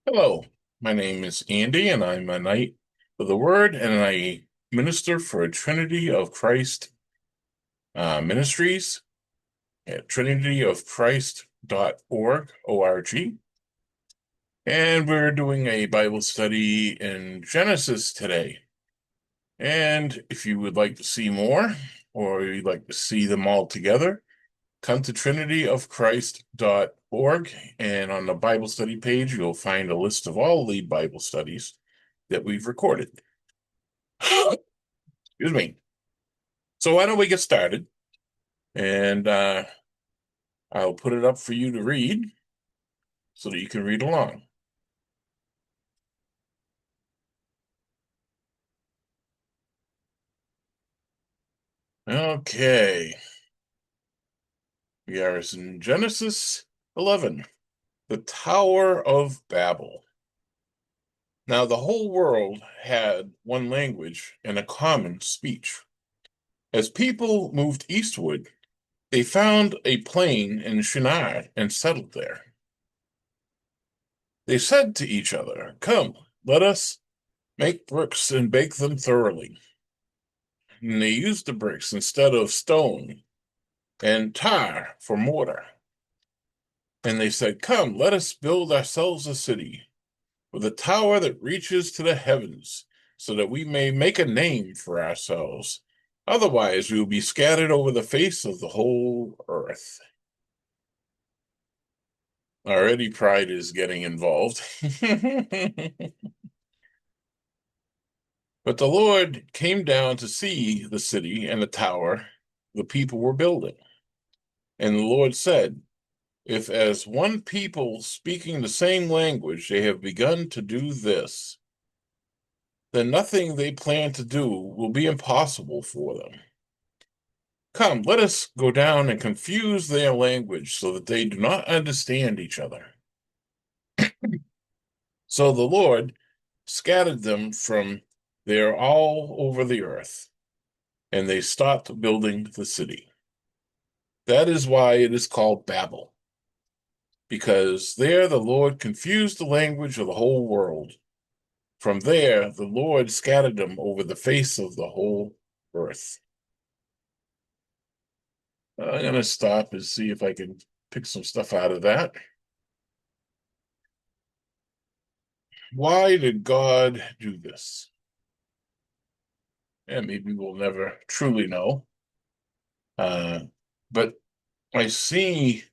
Hello, my name is Andy, and I'm a Knight of the Word, and I minister for Trinity of Christ Ministries at trinityofchrist.org, O-R-G. And we're doing a Bible study in Genesis today. And if you would like to see more, or you'd like to see them all together, come to trinityofchrist.org, and on the Bible study page, you'll find a list of all the Bible studies that we've recorded. Excuse me. So why don't we get started? And I'll put it up for you to read so that you can read along. Okay. We are in Genesis 11, the Tower of Babel. Now the whole world had one language and a common speech. As people moved eastward, they found a plain in Shinar and settled there. They said to each other, "Come, let us make bricks and bake them thoroughly." And they used the bricks instead of stone and tar for mortar. And they said, "Come, let us build ourselves a city with a tower that reaches to the heavens, so that we may make a name for ourselves. Otherwise, we will be scattered over the face of the whole earth." Already pride is getting involved. But the Lord came down to see the city and the tower the people were building. And the Lord said, "If as one people speaking the same language they have begun to do this, then nothing they plan to do will be impossible for them. Come, let us go down and confuse their language so that they do not understand each other." So the Lord scattered them from there all over the earth, and they stopped building the city. That is why it is called Babel, because there the Lord confused the language of the whole world. From there, the Lord scattered them over the face of the whole earth. I'm going to stop and see if I can pick some stuff out of that. Why did God do this? And maybe we'll never truly know. But I see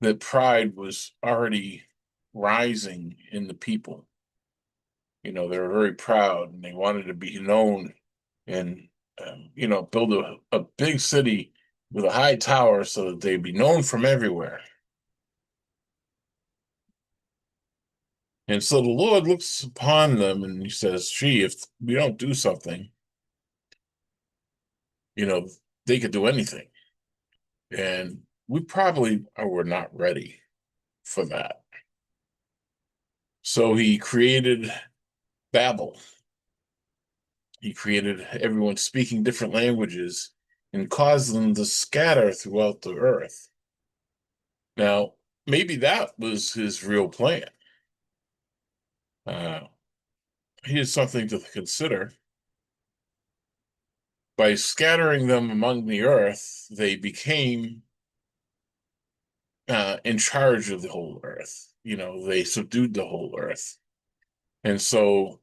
that pride was already rising in the people. They were very proud and they wanted to be known and, build a big city with a high tower so that they'd be known from everywhere. And so the Lord looks upon them and he says, "Gee, if we don't do something, you know, they could do anything." And we probably were not ready for that. So he created Babel. He created everyone speaking different languages and caused them to scatter throughout the earth. Now, maybe that was his real plan. Uh, Here's something to consider. By scattering them among the earth, they became in charge of the whole earth. They subdued the whole earth. And so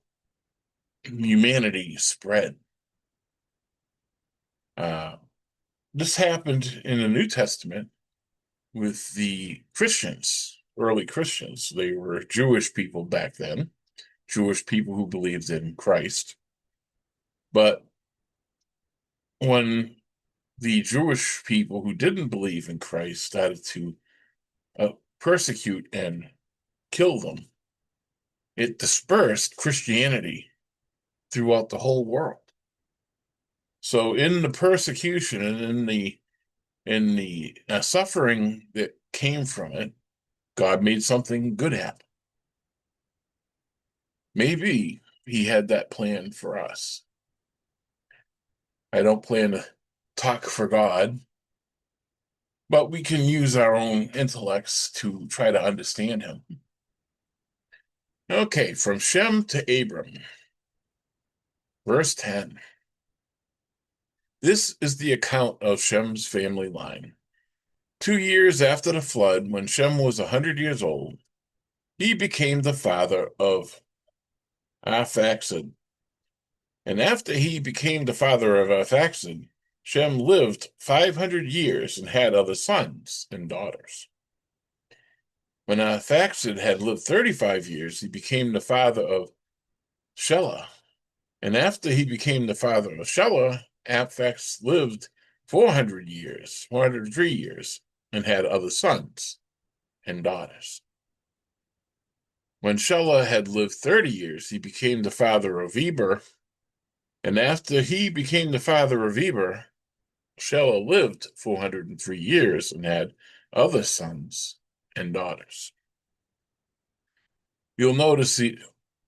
humanity spread. Uh, this happened in the New Testament with the Christians, early Christians. They were Jewish people back then, Jewish people who believed in Christ. But when the Jewish people who didn't believe in Christ started to persecute and kill them, it dispersed Christianity throughout the whole world. So in the persecution and in the suffering that came from it, God made something good happen. Maybe he had that plan for us. I don't plan to talk for God, but we can use our own intellects to try to understand him. Okay, from Shem to Abram, verse 10. This is the account of Shem's family line. 2 years after the flood, when Shem was 100 years old, he became the father of Arphaxad. And after he became the father of Arphaxad, Shem lived 500 years and had other sons and daughters. When Arphaxad had lived 35 years, he became the father of Shelah. And after he became the father of Shelah, Arphaxad lived 400 years, 403 years, and had other sons and daughters. When Shelah had lived 30 years, he became the father of Eber. And after he became the father of Eber, Shelah lived 403 years and had other sons and daughters. You'll notice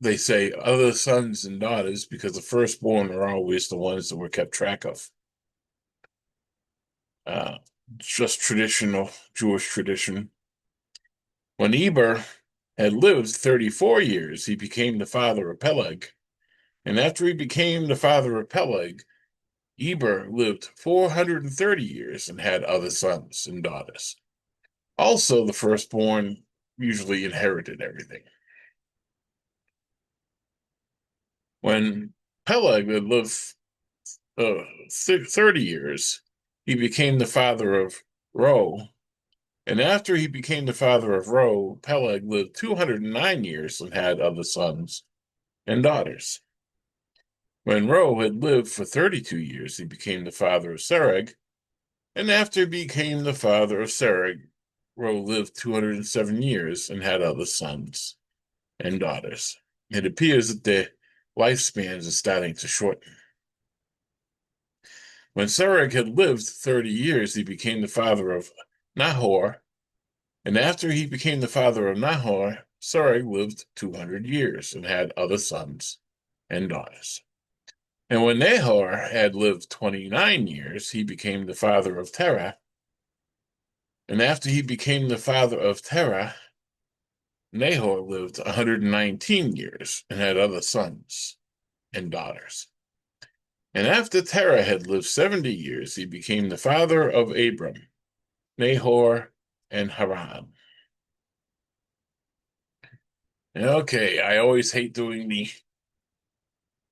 they say other sons and daughters because the firstborn are always the ones that were kept track of. Just traditional Jewish tradition. When Eber had lived 34 years, he became the father of Peleg. And after he became the father of Peleg, Eber lived 430 years and had other sons and daughters. Also, the firstborn usually inherited everything. When Peleg had lived 30 years, he became the father of Ro. And after he became the father of Ro, Peleg lived 209 years and had other sons and daughters. When Ro had lived for 32 years, he became the father of Sereg. And after he became the father of Sereg, Ro lived 207 years and had other sons and daughters. It appears that their lifespans are starting to shorten. When Sereg had lived 30 years, he became the father of Nahor. And after he became the father of Nahor, Sereg lived 200 years and had other sons and daughters. And when Nahor had lived 29 years, he became the father of Terah. And after he became the father of Terah, Nahor lived 119 years and had other sons and daughters. And after Terah had lived 70 years, he became the father of Abram, Nahor, and Haran. Okay, I always hate doing the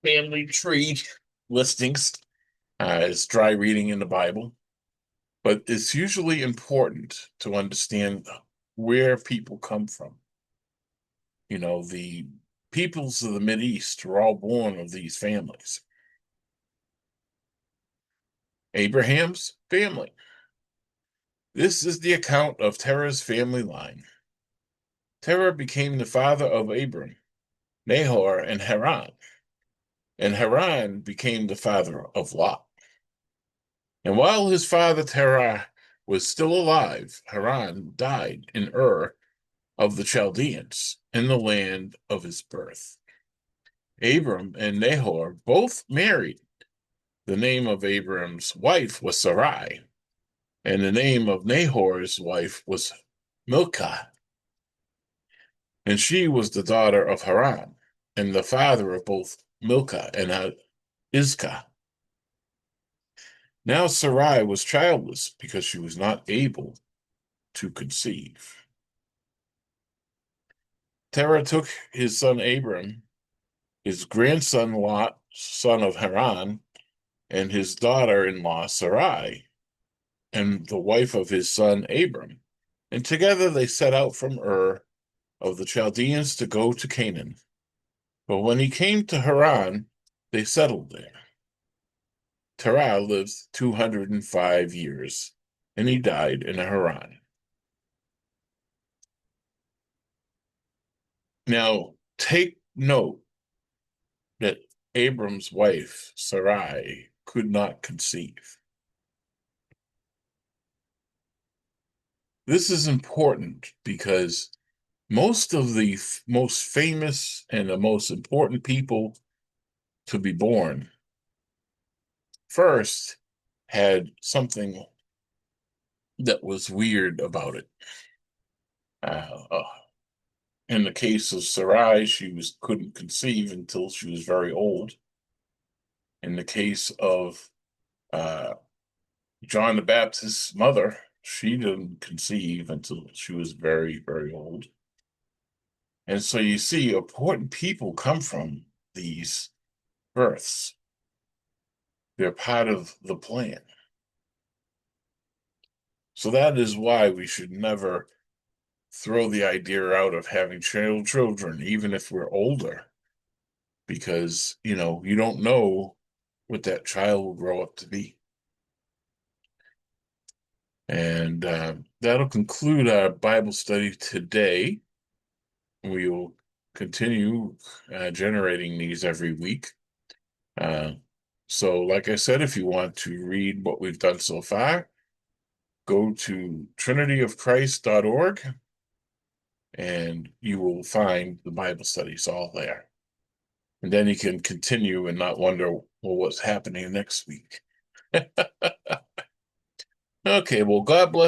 family tree listings. It's dry reading in the Bible, but it's usually important to understand where people come from. You know, the peoples of the Mideast were all born of these families. Abraham's family. This is the account of Terah's family line. Terah became the father of Abram, Nahor, and Haran. And Haran became the father of Lot. And while his father Terah was still alive, Haran died in Ur of the Chaldeans, in the land of his birth. Abram and Nahor both married. The name of Abram's wife was Sarai, and the name of Nahor's wife was Milcah. And she was the daughter of Haran, and the father of both Milcah and Iscah. Now Sarai was childless because she was not able to conceive. Terah took his son Abram, his grandson Lot, son of Haran, and his daughter-in-law Sarai, and the wife of his son Abram, and together they set out from Ur of the Chaldeans to go to Canaan. But when he came to Haran, they settled there. Terah lived 205 years, and he died in Haran. Now, take note that Abram's wife, Sarai, could not conceive. This is important because most of the most famous and the most important people to be born first had something that was weird about it. In the case of Sarai, couldn't conceive until she was very old. In the case of John the Baptist's mother, she didn't conceive until she was very, very old. And so you see, important people come from these births. They're part of the plan. So that is why we should never throw the idea out of having children, even if we're older, because, you don't know what that child will grow up to be. And that'll conclude our Bible study today. We will continue generating these every week. So, like I said, if you want to read what we've done so far, go to trinityofchrist.org and you will find the Bible studies all there. And then you can continue and not wonder, well, what's happening next week. Okay, well, God bless.